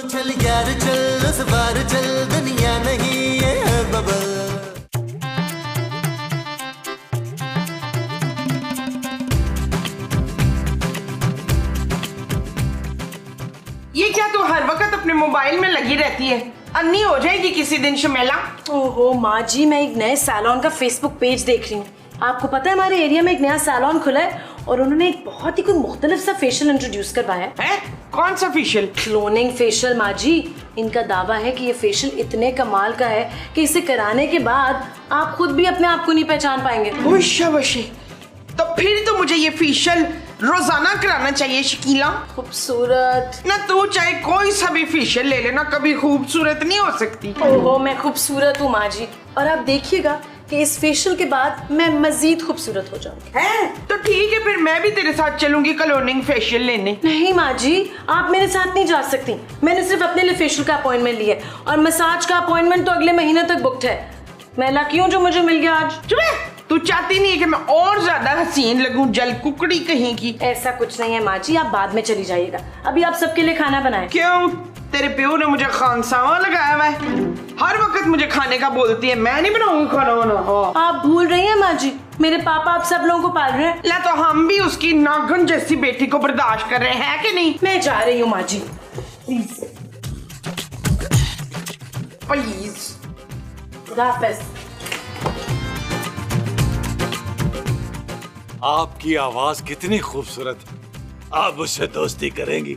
चल यार चल, उस बार चल, दुनिया नहीं ये है बबल। ये क्या तू हर वक्त अपने मोबाइल में लगी रहती है? अन्नी हो जाएगी किसी दिन शमेला। ओहो माँ जी, मैं एक नए सैलून का फेसबुक पेज देख रही हूँ। आपको पता है हमारे एरिया में एक नया सैलून खुला है और उन्होंने एक बहुत ही कोई मुख्तलिफ सा फेशियल इंट्रोड्यूस करवाया है। कौन सा फेशियल? क्लोनिंग फेशियल माँ जी। इनका दावा है कि ये फेशियल इतने कमाल का है कि इसे कराने के बाद आप खुद भी अपने आप को नहीं पहचान पाएंगे। शाबाशी। तो फिर तो मुझे ये फेशियल रोजाना कराना चाहिए शकीला। खूबसूरत ना तू चाहे कोई सा भी फेशियल ले लेना, कभी खूबसूरत नहीं हो सकती। ओहो मैं खूबसूरत हूँ माँ जी, और आप देखिएगा कि इस फेशियल के बाद मैं मजीद खूबसूरत हो जाऊंगी। है तो ठीक है, फिर मैं भी तेरे साथ चलूंगी क्लोनिंग फेशियल लेने। नहीं माँ जी, आप मेरे साथ नहीं जा सकती। मैंने सिर्फ अपने लिए फेशियल का अपॉइंटमेंट लिया है और मसाज का अपॉइंटमेंट तो अगले महीने तक बुक्ड है। मैं लकी हूँ जो मुझे मिल गया आज। तू चाहती नहीं है कि मैं और ज्यादा हसीन लगूं, जल कुकड़ी कहीं की? ऐसा कुछ नहीं है माँ जी, आप बाद में चली जाइएगा। अभी आप सबके लिए खाना बनाएं। क्यों? तेरे प्यो ने मुझे खानसामा लगाया हुआ है, हर वक्त मुझे खाने का बोलती है। मैं नहीं बनाऊंगी खाना वाना। आप भूल रही हैं माँ जी, मेरे पापा आप सब लोगों को पाल रहे हैं। ला तो हम भी उसकी नागन जैसी बेटी को बर्दाश्त कर रहे हैं कि नहीं? मैं जा रही हूँ माँ जी। Please please. खुदा हाफिज। आपकी आवाज कितनी खूबसूरत। आप मुझसे दोस्ती करेंगी?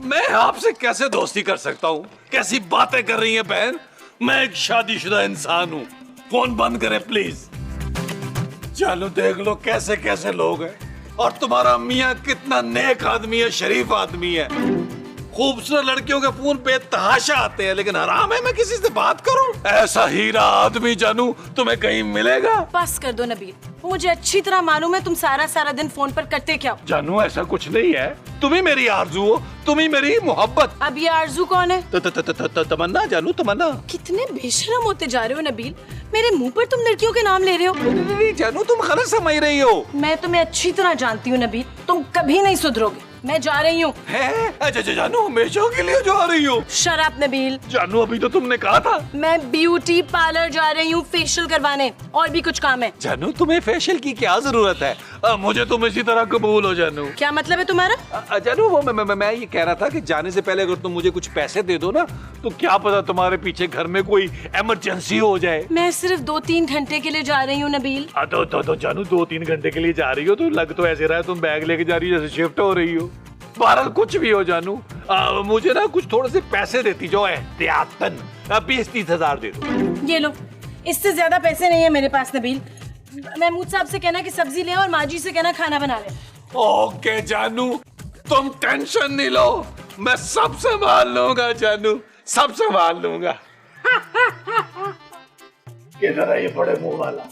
मैं आपसे कैसे दोस्ती कर सकता हूँ? कैसी बातें कर रही हैं बहन? मैं एक शादीशुदा इंसान हूँ। फोन बंद करें प्लीज। चलो देख लो कैसे कैसे लोग हैं, और तुम्हारा मियाँ कितना नेक आदमी है, शरीफ आदमी है। खूबसूरत लड़कियों के फोन पे तहाशा आते हैं, लेकिन हराम है मैं किसी से बात करूं? ऐसा हीरा आदमी जानू तुम्हें कहीं मिलेगा? बस कर दो नबील, मुझे अच्छी तरह मालूम है तुम सारा दिन फोन पर करते क्या हो। जानू ऐसा कुछ नहीं है, तुम ही मेरी आरज़ू हो, तुम ही मेरी मोहब्बत। अब ये आरज़ू कौन है? तमन्ना जानू, तमन्ना। कितने बेशरम होते जा रहे हो नबील, मेरे मुंह पर तुम लड़कियों के नाम ले रहे हो। नहीं जानू, तुम गलत समझ रही हो। मैं तुम्हें अच्छी तरह जानती हूँ नबील, तुम कभी नहीं सुधरोगे। मैं जा रही हूँ। अच्छा जानू, हमेशा के लिए जा रही हो? शराब नबील। जानू अभी तो तुमने कहा था। मैं ब्यूटी पार्लर जा रही हूँ फेशियल करवाने, और भी कुछ काम है। जानू तुम्हें फेशियल की क्या जरूरत है? मुझे तुम इसी तरह कबूल हो जानू। क्या मतलब है तुम्हारा? जानू वो मैं ये कह रहा था कि जाने से पहले अगर तुम मुझे कुछ पैसे दे दो ना, तो क्या पता तुम्हारे पीछे घर में कोई इमरजेंसी हो जाए। मैं सिर्फ 2-3 घंटे के लिए जा रही हूँ नबील। तो जानू 2-3 घंटे के लिए जा रही हो तो लग तो ऐसे रहा है तुम बैग लेके जा रही हो जैसे शिफ्ट हो रही हो। बहरहाल कुछ भी हो जानू, मुझे ना कुछ थोड़े से पैसे देती जो एहतियातन 20-30 हजार दे दो। ये लो, इससे ज्यादा पैसे नहीं है मेरे पास नबील। महमूद साहब से कहना कि सब्जी ले और माजी से कहना खाना बना ले। ओके जानू, तुम टेंशन नहीं लो, मैं सब संभाल लूंगा जानू, सब संभाल लूंगा। किधर है ये बड़े मुंह वाला?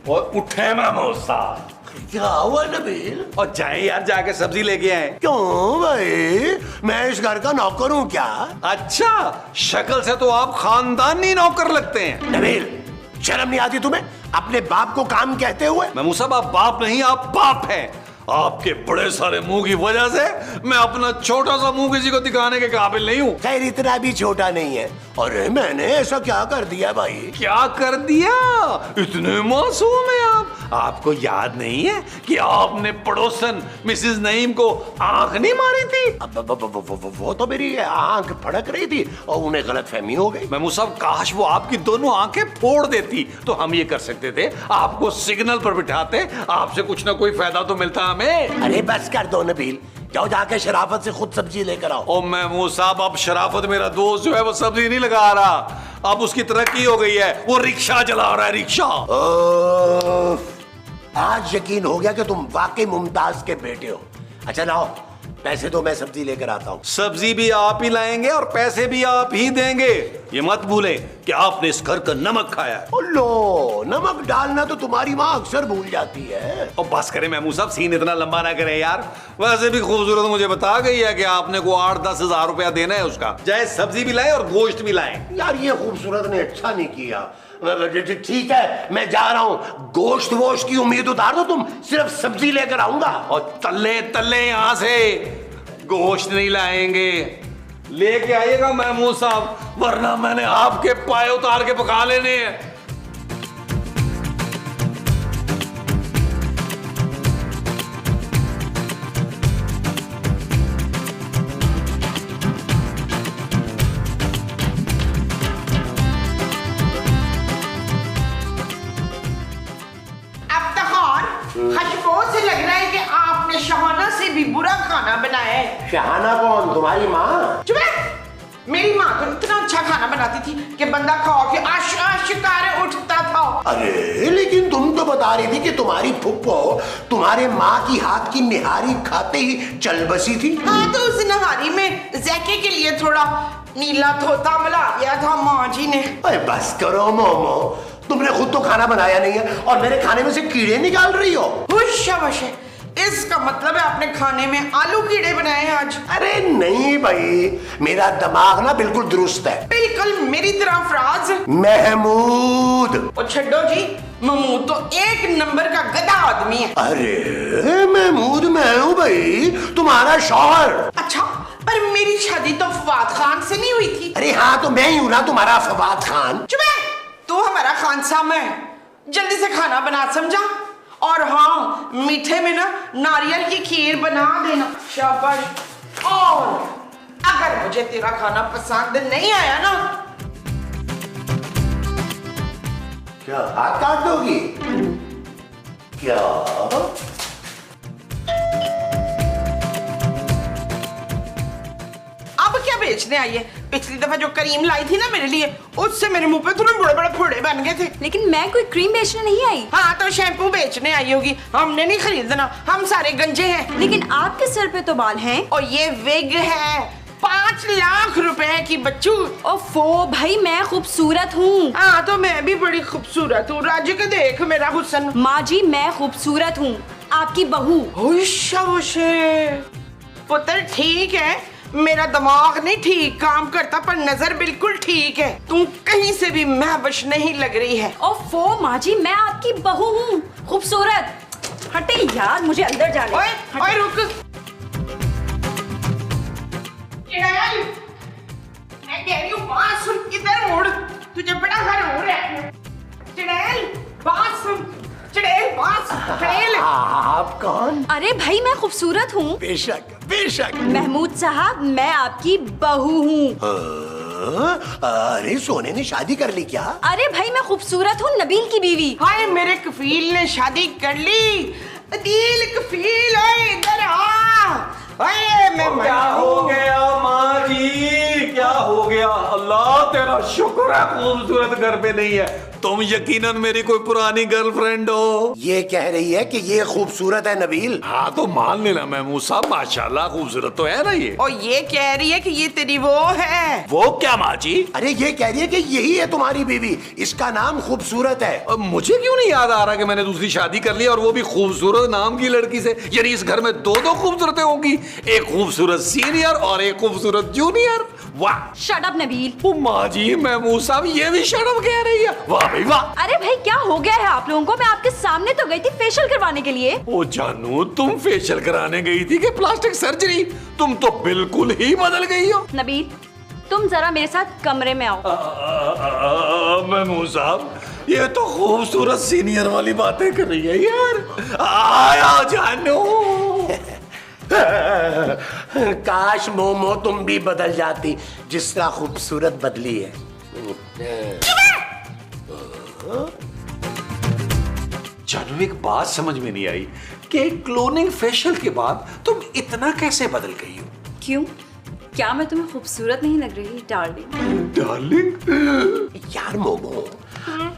और उठे महमूद साहब। क्या हुआ नबील? और जाए यार, जाके सब्जी लेके आए। क्यों भाई, मैं इस घर का नौकर हूँ क्या? अच्छा, शक्ल से तो आप खानदानी नौकर लगते हैं। नबील, शर्म नहीं आती तुम्हें अपने बाप को काम कहते हुए? महमूद साहब आप बाप नहीं, आप बाप हैं। आपके बड़े सारे मुंह की वजह से मैं अपना छोटा सा मुंह किसी को दिखाने के काबिल नहीं हूँ। खैर इतना भी छोटा नहीं है। और मैंने ऐसा क्या कर दिया भाई? क्या कर दिया? इतने मासूम हैं आप। आपको याद नहीं है कि आपने पड़ोसन मिसेस नईम को आंख नहीं मारी थी? वो तो मेरी आंख फड़क रही थी और उन्हें गलतफहमी हो गई। महमूद साहब काश वो आपकी दोनों आंखें फोड़ देती तो हम ये कर सकते थे, आपको सिग्नल पर बिठाते, आपसे कुछ ना कोई फायदा तो मिलता हमें। अरे बस कर दो नबील, जाओ जाके शराफत से खुद सब्जी लेकर आओ। ओ महमूद साहब, अब शराफत मेरा दोस्त जो है वो सब्जी नहीं लगा रहा, अब उसकी तरक्की हो गई है, वो रिक्शा चला रहा है, रिक्शा। आज यकीन हो गया कि तुम वाकई मुमताज के बेटे हो। अच्छा लाओ पैसे दो, मैं सब्जी लेकर आता हूँ। सब्जी भी आप ही लाएंगे और पैसे भी आप ही देंगे। ये मत भूलें कि आपने इस घर का नमक खाया है। लो, नमक डालना तो तुम्हारी माँ अक्सर भूल जाती है। और बस करें महमूद साहब, सीन इतना लंबा ना करें यार। वैसे भी खूबसूरत मुझे बता गई है कि आपने को 8-10 हजार रुपया देना है उसका, चाहे सब्जी भी लाए और गोश्त भी लाए। यार ये खूबसूरत ने अच्छा नहीं किया। ठीक है मैं जा रहा हूँ, गोश्त वोश्त की उम्मीद उतार दो तुम, सिर्फ सब्जी लेकर आऊंगा। और तल्ले तल्ले यहां से गोश्त नहीं लाएंगे, लेके आइएगा महमूद साहब, वरना मैंने आपके पाए उतार के पका लेने हैं। खुशबू से लग रहा है कि आपने शहाना से भी बुरा खाना बनाया है। शहाना कौन, तुम्हारी माँ? चुप रह। मेरी माँ तो इतना अच्छा खाना बनाती थी कि बंदा खा के आशिकारे उठता था। अरे लेकिन तुम तो बता रही थी कि तुम्हारी फुप्पो तुम्हारे माँ की हाथ की निहारी खाते ही चल बसी थी। हाँ तो उस निहारी में जैके के लिए थोड़ा नीला धोता मिला दिया था माँ जी ने। अरे बस करो मोमो, तुमने खुद तो खाना बनाया नहीं है और मेरे खाने में से कीड़े निकाल रही हो। शाबाश, इसका मतलब है आपने खाने में आलू कीड़े बनाए हैं आज। अरे नहीं भाई, मेरा दिमाग ना बिल्कुल दुरुस्त है। बिल्कुल मेरी तरह फराज। महमूद। और छड्डो जी, महमूद तो 1 नंबर का गधा आदमी है। अरे महमूद मैं हूँ भाई, तुम्हारा शौहर। अच्छा, पर मेरी शादी तो फवाद खान से नहीं हुई थी। अरे हाँ तो मैं ही हूँ ना तुम्हारा फवाद खान। चुप है, तू हमारा खान साहब है। जल्दी से खाना बना समझा, और हाँ मीठे में ना नारियल की खीर बना देना। शाबाश। और अगर मुझे तेरा खाना पसंद नहीं आया ना, क्या हाथ काट दोगी क्या? अब क्या बेचने आई है? पिछली दफा जो करीम लाई थी ना मेरे लिए, उससे मेरे मुंह पे थोड़े बड़े बड़े फोड़े बन गए थे। लेकिन मैं कोई क्रीम बेचने नहीं आई। हाँ तो शैम्पू बेचने आई होगी, हमने नहीं खरीदना, हम सारे गंजे हैं। लेकिन आपके सर पे तो बाल हैं। और ये विग है 5 लाख रुपए की बच्चू। ओफो भाई, मैं खूबसूरत हूँ। हाँ तो मैं भी बड़ी खूबसूरत हूँ, राजू के देख मेरा हुस्न। माँ जी मैं खूबसूरत हूँ, आपकी बहू। पुत्र ठीक है, मेरा दिमाग नहीं ठीक काम करता, पर नजर बिल्कुल ठीक है। तू कहीं से भी महवश नहीं लग रही है। ओफो माँ जी, मैं आपकी बहू हूँ, खूबसूरत। हटे यार, मुझे अंदर जाने। ओए रुक। मैं कह रही हूँ बात सुन, किधर मुड़, तुझे बड़ा घर हो रहा है। चुड़ैल बात सुन, चुड़ैल बात सुन, चुड़ैल। आप कौन? अरे भाई मैं खूबसूरत हूँ। बेशक बेशक। महमूद साहब मैं आपकी बहू हूँ। अरे सोने ने शादी कर ली क्या? अरे भाई मैं खूबसूरत हूँ, नबील की बीवी। हाय मेरे कफील ने शादी कर ली। दिल कफील ओए इधर आ। ओए मैं क्या हो गया माँ जी, क्या हो गया? अल्लाह तेरा शुक्र है खूबसूरत घर पे नहीं है। तुम यकीनन मेरी कोई पुरानी गर्लफ्रेंड हो। ये कह रही है कि ये खूबसूरत है नबील। हाँ तो मान लेना महमूद साहब, माशाल्लाह खूबसूरत तो है ना ये। और ये कह रही है कि ये तेरी वो है। वो क्या माँ जी? अरे ये कह रही है कि यही है तुम्हारी बीवी, इसका नाम खूबसूरत है। मुझे क्यों नहीं याद आ रहा कि मैंने दूसरी शादी कर ली और वो भी खूबसूरत नाम की लड़की से। यानी इस घर में 2 खूबसूरतें होंगी, एक खूबसूरत सीनियर और एक खूबसूरत जूनियर। वाह। Shut up Nabeel. ओ माँ जी, महमूद साहब ये भी शट अप कह रही है। वाह भाई वाह। अरे भाई क्या हो गया है आप लोगों को? मैं आपके सामने तो गई थी फेशियल करवाने के लिए। ओ जानू, तुम फेशियल कराने गई थी कि प्लास्टिक सर्जरी? तुम तो बिल्कुल ही बदल गई हो। नबील तुम जरा मेरे साथ कमरे में आओ। महमूद साहब ये तो खूबसूरत सीनियर वाली बातें कर रही है यार। आया जानू। काश मोमो तुम भी बदल जाती जिस तरह खूबसूरत बदली है। जानू एक बात समझ में नहीं आई कि क्लोनिंग फेशियल के बाद तुम इतना कैसे बदल गई हो? क्यों, क्या मैं तुम्हें खूबसूरत नहीं लग रही डार्लिंग? डार्लिंग यार मोमो,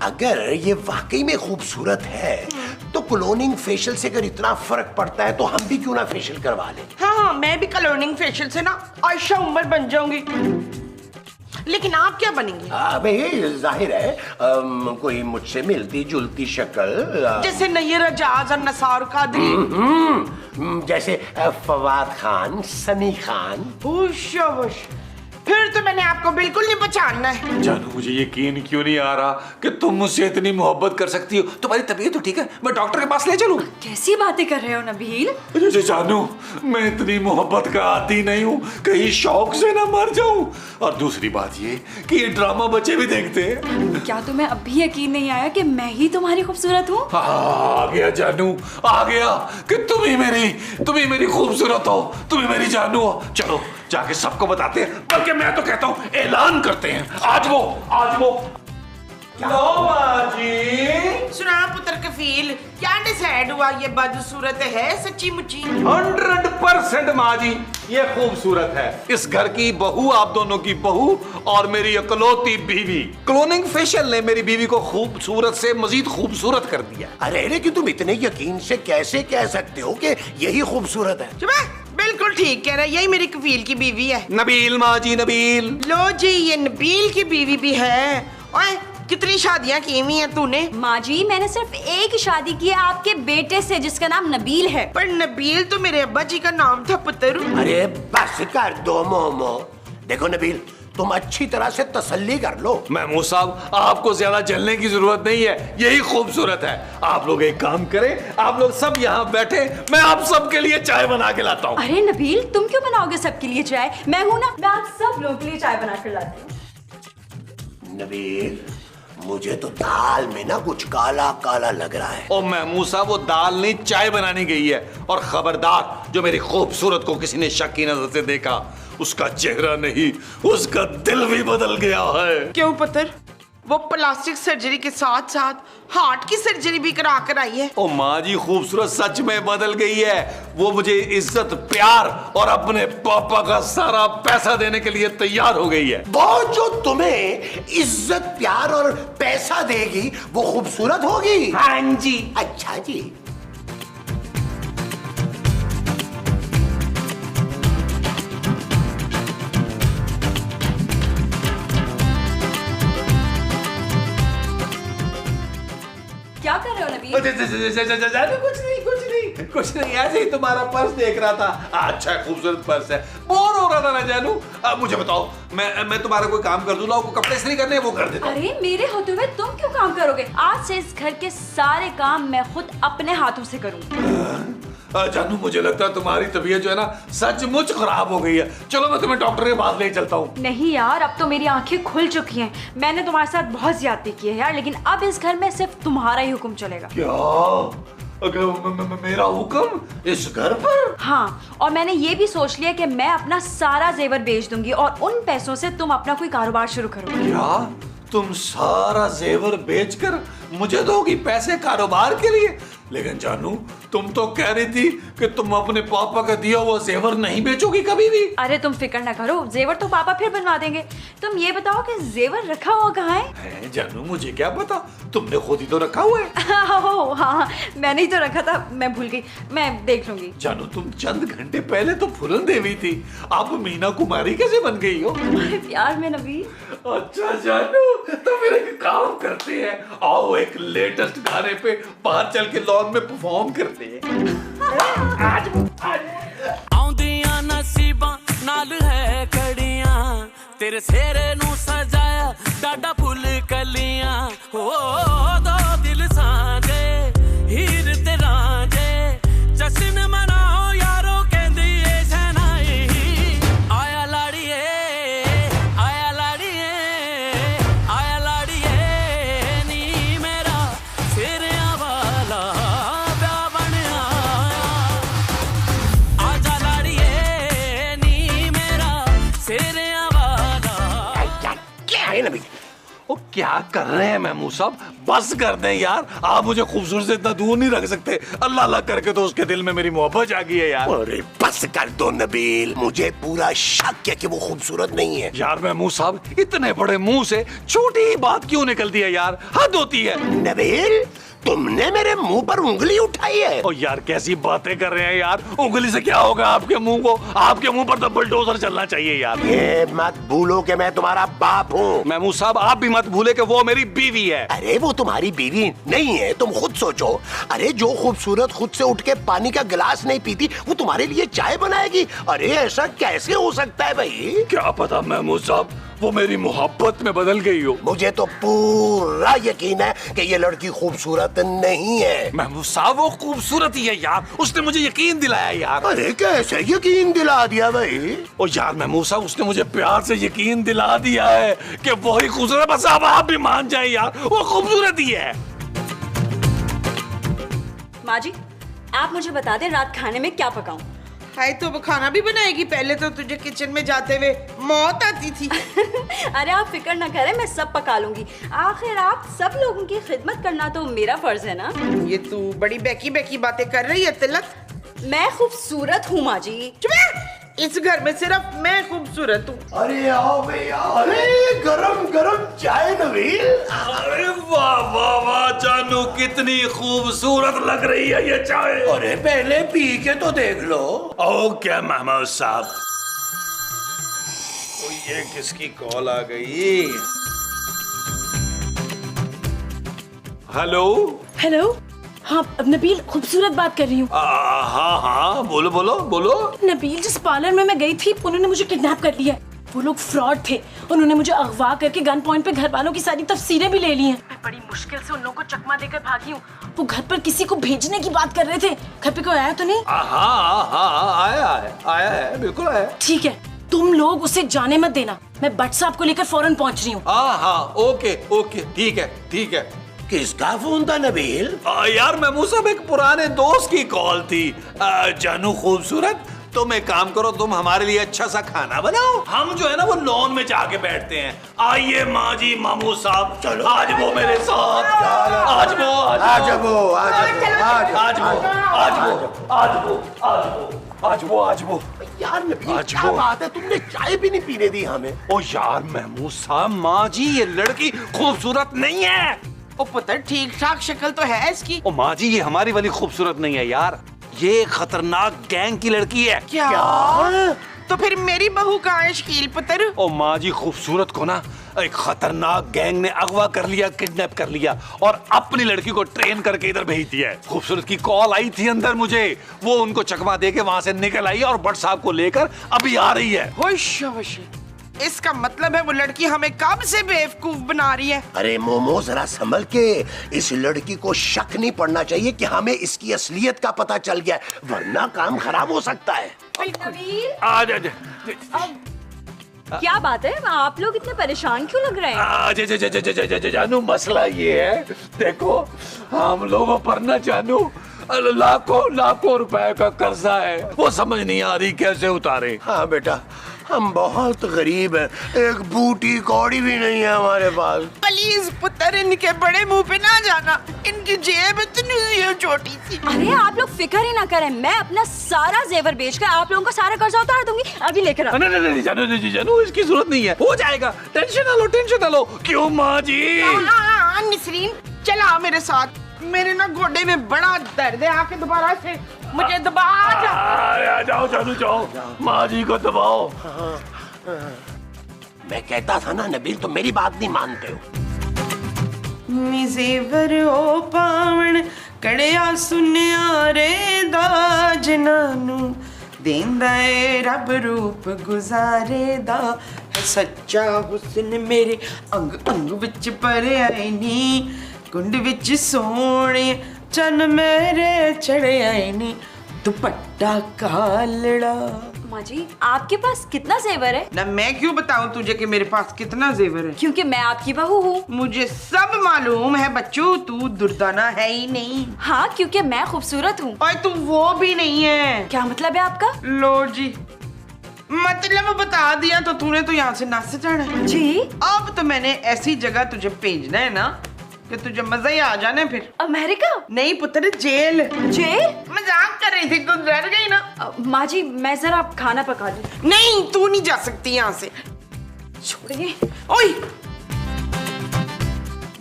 अगर ये वाकई में खूबसूरत है तो क्लोनिंग फेशियल से अगर इतना फर्क पड़ता है तो हम भी क्यों ना फेशियल करवा लें? हाँ मैं भी क्लोनिंग फेशियल से ना आयशा उमर बन जाऊंगी। लेकिन आप क्या बनेंगे? अबे जाहिर है कोई मुझसे मिलती जुलती शक्ल, जैसे नैयर एजाज और नसार कादरी। जैसे फवाद खान, सनी खान। शाबाश, फिर तो मैंने आपको बिल्कुल नहीं पहचानना है। जानू मुझे यकीन क्यों नहीं आ रहा कि तुम मुझसे इतनी मोहब्बत कर सकती हो। तुम्हारी तबीयत तो ठीक है, मैं डॉक्टर के पास ले चलूं? कैसी बातें कर रहे हो नबील? अरे जानू, मैं इतनी मोहब्बत का आदी नहीं हूँ, कहीं शौक से ना मर जाऊं। और दूसरी बात ये कि ये ड्रामा बच्चे भी देखते हैं। क्या तुम्हें अब भी यकीन नहीं आया कि मैं ही तुम्हारी खूबसूरत हूँ? आ गया जानू, आ गया कि तुम ही मेरी खूबसूरत हो, तुम ही मेरी जानू हो। चलो जाके सबको बताते हैं, बल्कि मैं तो कहता हूँ ऐलान करते हैं। आज वो लो माँ जी। सुना पुत्र कफील, क्या डिसाइड हुआ? ये बदसूरत है सच्ची मुच्ची? 100% माँ जी, ये खूबसूरत है। इस घर की बहू, आप दोनों की बहू और मेरी इकलौती बीवी। क्लोनिंग फेशियल ने मेरी बीवी को खूबसूरत से मजीद खूबसूरत कर दिया। अरे लेकिन तुम इतने यकीन से कैसे कह सकते हो कि यही खूबसूरत है? चुप है, बिल्कुल ठीक कह रहा है, यही मेरी कफील की बीवी है। नबील माँ जी, नबील। लो जी, ये नबील की बीवी भी है। ओए, कितनी शादियां की हुई हैं तूने? माँ जी, मैंने सिर्फ एक ही शादी की है आपके बेटे से, जिसका नाम नबील है। पर नबील तो मेरे अब्बा जी का नाम था पुत्र। अरे बस कर दो मोमो। देखो नबील, तुम अच्छी तरह से तसल्ली कर लो। महमूद साहब, आपको ज्यादा जलने की जरूरत नहीं है, यही खूबसूरत है। आप लोग एक काम करें, आप लोग सब यहाँ बैठे, मैं आप सबके लिए चाय बना के लाता हूँ। अरे नबील, तुम क्यों बनाओगे सबके लिए चाय? मैं हूँ ना, मैं आप सब लोगों के लिए चाय बना कर लाती हूँ। नबील, मुझे तो दाल में ना कुछ काला काला लग रहा है। ओ महमूद साहब, वो दाल नहीं चाय बनाने गई है। और खबरदार, जो मेरी खूबसूरत को किसी ने शक की नजर से देखा, उसका चेहरा नहीं, उसका दिल भी बदल गया है। क्यों पुत्र? वो प्लास्टिक सर्जरी के साथ साथ हार्ट की सर्जरी भी करा कर आई है। ओ माँ जी, खूबसूरत सच में बदल गई है। वो मुझे इज्जत, प्यार और अपने पापा का सारा पैसा देने के लिए तैयार हो गई है। वो जो तुम्हें इज्जत, प्यार और पैसा देगी, वो खूबसूरत होगी। हाँ जी। अच्छा जी। क्या कर रहे हो नबील? कुछ नहीं, ऐसे ही तुम्हारा पर्स देख रहा था। अच्छा खूबसूरत पर्स है, बोर हो रहा था ना जानू। अब मुझे बताओ, मैं तुम्हारा कोई काम कर दूं? लाओ, कपड़े इस्त्री करने हैं, वो कर देता हूं। अरे मेरे होते हुए तुम क्यों काम करोगे? आज से इस घर के सारे काम मैं खुद अपने हाथों से करूंगी। जानू, मुझे लगता है तुम्हारी तबीयत जो है ना, सचमुच खराब हो गई है। चलो मैं तुम्हें डॉक्टर के पास ले चलता हूँ। नहीं यार, अब तो मेरी आंखें खुल चुकी हैं। मैंने तुम्हारे साथ बहुत ज्यादती की है यार, लेकिन अब इस घर में सिर्फ तुम्हारा ही हुक्म चलेगा। क्या? अगर मेरा हुक्म इस घर पर? हाँ, और मैंने ये भी सोच लिया कि मैं अपना सारा जेवर बेच दूंगी और उन पैसों से तुम अपना कोई कारोबार शुरू करोगे। क्या? तुम सारा जेवर बेचकर मुझे दोगी पैसे कारोबार के लिए? लेकिन जानू, तुम तो कह रही थी कि तुम अपने पापा का दिया हुआ जेवर नहीं बेचोगी कभी भी। अरे तुम फिक्र ना करो, जेवर तो पापा फिर बनवा देंगे। तुम ये बताओ कि जेवर रखा हुआ कहाँ है? जानू, मुझे क्या पता, तुमने खुद ही तो रखा हुआ है। हाँ, मैंने ही तो रखा था, मैं भूल गई, मैं देख लूंगी। जानू, तुम चंद घंटे पहले तो फुलन देवी थी, आप मीना कुमारी कैसे बन गई हो? प्यार में नबी। अच्छा जानू, तो फिर एक काम करते हैं, आओ एक लेटेस्ट गाने पे बाहर चल के लॉन में परफॉर्म करते हैं। आज आउंदियां नसीबां नाल है कड़ियां, तेरे सेरे नू सजाया डाडा फुल कलियां। हो दो दिल सांझे, हीर ते रांझे, जश्न मनाओ यारो कहंदी ए शहनाई। आया लाड़िए, आया लाड़िए, आया लाड़िए नी मेरा सेरिया वाला ब्याह बनया। आजा लाड़िए नी मेरा सेरिया वाला। क्या है नबील? वो क्या कर रहे हैं महमूद साहब? बस कर दें यार, आप मुझे खूबसूरत से इतना दूर नहीं रख सकते। अल्लाह अल्लाह करके तो उसके दिल में मेरी मोहब्बत जागी है यार। अरे बस कर दो नबील, मुझे पूरा शक है कि वो खूबसूरत नहीं है। यार महमूद साहब, इतने बड़े मुंह से छोटी ही बात क्यों निकलती है यार? हद होती है। नबील, तुमने मेरे मुंह पर उंगली उठाई है? ओ यार कैसी बातें कर रहे हैं यार, उंगली से क्या होगा आपके मुंह को? आपके मुंह पर तो बुलडोजर चलना चाहिए यार। ये मत भूलो कि मैं तुम्हारा बाप हूँ। महमूद साहब आप भी मत भूले कि वो मेरी बीवी है। अरे वो तुम्हारी बीवी नहीं है, तुम खुद सोचो। अरे जो खूबसूरत खुद से उठ के पानी का गिलास नहीं पीती वो तुम्हारे लिए चाय बनाएगी? अरे ऐसा कैसे हो सकता है भाई? क्या पता महमूद साहब वो मेरी मोहब्बत में बदल गई हो। मुझे तो पूरा यकीन है कि ये लड़की खूबसूरत नहीं है। महमूद साहब वो खूबसूरत ही है यार, उसने मुझे यकीन दिलाया यार। अरे कैसे यकीन दिला दिया भाई? ओ यार महमूद साहब उसने मुझे प्यार से यकीन दिला दिया है कि वही खूबसूरत। बस अब आप भी मान जाए यार, वो खूबसूरत ही है। माँ जी आप मुझे बता दें रात खाने में क्या पकाऊं? हाय तो वो खाना भी बनाएगी? पहले तो तुझे किचन में जाते हुए मौत आती थी। अरे आप फिक्र ना करें, मैं सब पका लूंगी। आखिर आप सब लोगों की खिदमत करना तो मेरा फर्ज है ना। ये तू बड़ी बेकी बेकी बातें कर रही है तिलक। मैं खूबसूरत हूँ माँ जी। चुप है। इस घर में सिर्फ मैं खूबसूरत हूँ। अरे आओ भैया, अरे गरम गरम चाय नवील। अरे वाह वाह वाह जानू, कितनी खूबसूरत लग रही है ये चाय। अरे पहले पी के तो देख लो। ओके महमूद साहब। ये किसकी कॉल आ गई? हेलो हेलो, हाँ नबील खूबसूरत बात कर रही हूँ। हाँ हाँ बोलो बोलो बोलो। नबील जिस पार्लर में मैं गई थी उन्होंने मुझे किडनैप कर लिया। वो लोग फ्रॉड थे, उन्होंने मुझे अगवा करके गन पॉइंट पे घर वालों की सारी तफसीरें भी ले ली हैं। मैं बड़ी मुश्किल से उन लोगों को चकमा देकर भागी हूँ। वो घर पर किसी को भेजने की बात कर रहे थे। घर पे कोई आया तो नहीं? हाँ आया है बिल्कुल आया। ठीक है, तुम लोग उसे जाने मत देना। मैं बट साहब को लेकर फौरन पहुँच रही हूँ। हाँ ओके ओके ठीक है। किसका फोन था नबील? यार महमूद साहब एक पुराने दोस्त की कॉल थी। जानू खूबसूरत, तुम एक काम करो, तुम हमारे लिए अच्छा सा खाना बनाओ। हम जो है ना वो लॉन में जाके बैठते हैं। आइए माँ जी महमूद साहब, चलो आज वो मेरे साथ। आज वो यार नबील क्या बात है, तुमने चाय भी नहीं पीने दी हमें। ओ यार महमूद साहब, माँ जी ये लड़की खूबसूरत नहीं है। ओ पुत्र ठीक ठाक शक्ल तो है इसकी। ओ माँ जी ये हमारी वाली खूबसूरत नहीं है यार, ये खतरनाक गैंग की लड़की है। क्या? तो फिर मेरी बहू कहाँ है शकील पुत्र? ओ माँ जी खूबसूरत को ना एक खतरनाक गैंग ने अगवा कर लिया, किडनैप कर लिया और अपनी लड़की को ट्रेन करके इधर भेज दिया है। खूबसूरत की कॉल आई थी अंदर मुझे, वो उनको चकमा दे के वहाँ से निकल आई और भट्ट साहब को लेकर अभी आ रही है। होश इसका मतलब है वो लड़की हमें कब से बेवकूफ बना रही है। अरे मोमो जरा संभल के, इस लड़की को शक नहीं पड़ना चाहिए कि हमें इसकी असलियत का पता चल गया, वरना काम खराब हो सकता है। क्या बात है, आप लोग इतने परेशान क्यों लग रहे हैं? जानू मसला ये है, देखो हम लोगों पर ना जानू लाखों रुपए का कर्जा है, वो समझ नहीं आ रही कैसे उतारे। हाँ बेटा, हम बहुत गरीब हैं, एक बूटी कौड़ी भी नहीं है हमारे पास। प्लीज पुत्र इनके बड़े मुंह पे ना जाना, इनकी जेब इतनी छोटी सी। अरे आप लोग फिक्र ही ना करें, मैं अपना सारा जेवर बेचकर आप लोगों का सारा कर्जा उतार दूंगी। अभी लेकर आओ। नहीं जानू इसकी जरूरत नहीं है, हो जाएगा, टेंशन ना लो। क्यों माँ जी? निसरीन चला मेरे साथ, मेरे ना गोडे में बड़ा दर्द है, आके दोबारा से मुझे दबा। जाओ जानू जाओ, माँ जी को दबाओ। मैं कहता था ना नबील, तुम मेरी बात नहीं मानते हो। जेवर ओ पावण कड़िया सुनिया रे दा जिनानू देंदा ए रब रूप गुजारे दा है सच्चा हुस्न मेरे अंग अंग विच भरिया नी कुंड विच सोने चन मेरे चढ़िया नी दुपट्टा कालड़ा। माँ जी आपके पास कितना जेवर है? ना मैं क्यों बताऊं तुझे कि मेरे पास कितना जेवर है, क्योंकि मैं आपकी बहू हूँ। मुझे सब मालूम है बच्चों, तू दुर्दाना है ही नहीं। हाँ क्योंकि मैं खूबसूरत हूँ। और तू वो भी नहीं है। क्या मतलब है आपका? लो जी, मतलब बता दिया तो तूने तो यहाँ से नाच जाना है जी। अब तो मैंने ऐसी जगह तुझे भेजना है ना कि तुझे मजा ही आ जाना है। फिर अमेरिका? नहीं पुत्र, जेल। जेल? मजाक कर रही थी, तू डर गई ना। माँ जी मैं जरा खाना पका लूं। नहीं तू नहीं जा सकती यहाँ से, छोड़िए। ओए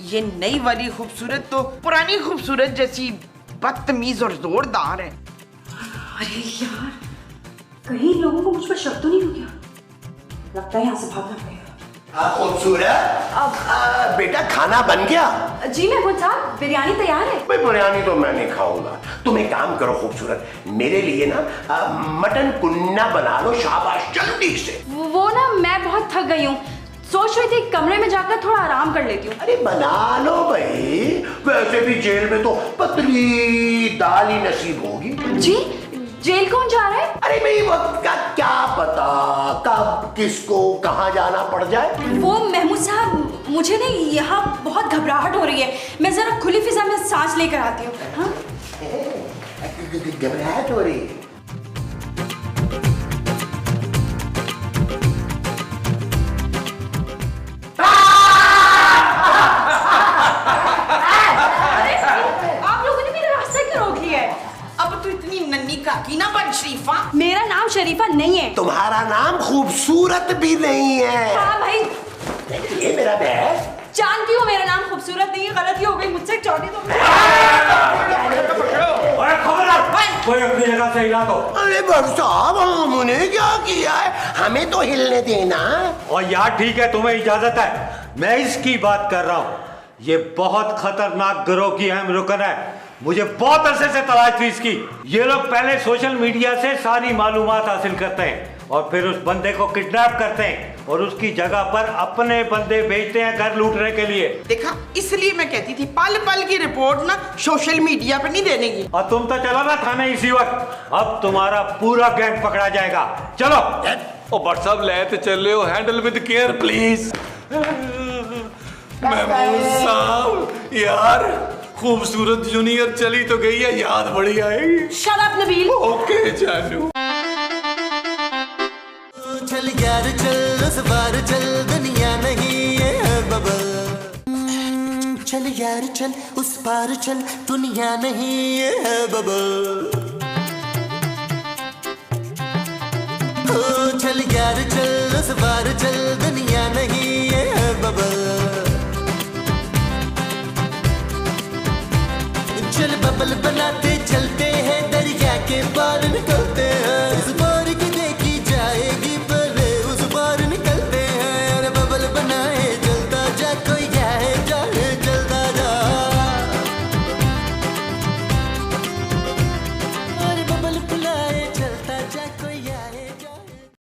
ये नई वाली खूबसूरत तो पुरानी खूबसूरत जैसी बदतमीज और जोरदार है। अरे यार, कहीं लोगों को मुझ पर शक तो नहीं हो गया? लगता है यहाँ से भागना पड़ेगा। खूबसूरत, बेटा खाना बन गया? जी महमूद साहब, बिरयानी तैयार है। भाई बिरयानी तो मैं नहीं खाऊंगा। तुम एक काम करो खूबसूरत, मेरे लिए ना मटन कुन्ना बना लो, शाबाश, जल्दी से। वो ना मैं बहुत थक गई हूँ, सोच रही थी कमरे में जाकर थोड़ा आराम कर लेती हूँ। अरे बना लो भाई, वैसे भी जेल में तो पतली दाल ही नसीब होगी। जी, जेल कौन जा रहा है? अरे भाई वक्त का क्या पता, कब किसको कहाँ जाना पड़ जाए। वो महमूद साहब, मुझे ना यहाँ बहुत घबराहट हो रही है, मैं जरा खुली फिजा में सांस लेकर आती हूँ। हाँ? घबराहट हो रही है? आप लोगों ने मेरा रास्ता क्यों रोक लिया है? अब तो इतनी नन्ही काकी ना बन शरीफा। मेरा नाम शरीफा नहीं है। तुम्हारा नाम खूबसूरत भी नहीं है। हाँ भाई, ये मेरा बैग। जानती हूँ मेरा नाम खूबसूरत नहीं है, गलती हो गई मुझसे, चौड़ी तो कोई अपनी जगह से हिला दो। अरे भाई साहब, हमने क्या किया है, हमें तो हिलने देना। और यार ठीक है, तुम्हें इजाजत है, मैं इसकी बात कर रहा हूँ। ये बहुत खतरनाक गिरोह की अहम रुकन है, मुझे बहुत अरसे से तलाश थी इसकी। ये लोग पहले सोशल मीडिया से सारी मालूमात हासिल करते हैं और फिर उस बंदे को किडनैप करते हैं और उसकी जगह पर अपने बंदे भेजते हैं घर लूटने के लिए। देखा, इसलिए मैं कहती थी पल पल की रिपोर्ट ना सोशल मीडिया पे नहीं देने की। और तुम तो चलो ना थाने इसी वक्त, अब तुम्हारा पूरा गैंग पकड़ा जाएगा। चलो। ओ बट साहब लेते चले हो, handle with care please. Mahmood साहब यार, खूबसूरत जूनियर चली तो गई है, याद बड़ी आएगी। Shut up Nabeel. ओके जानू। चल यार चल, उस बार चल, दुनिया नहीं है बबल। चल यार चल, उस पार चल, दुनिया नहीं है बबल। ओ चल यार चल, उस पार चल, दुनिया नहीं है बबल। चल बबल बनाते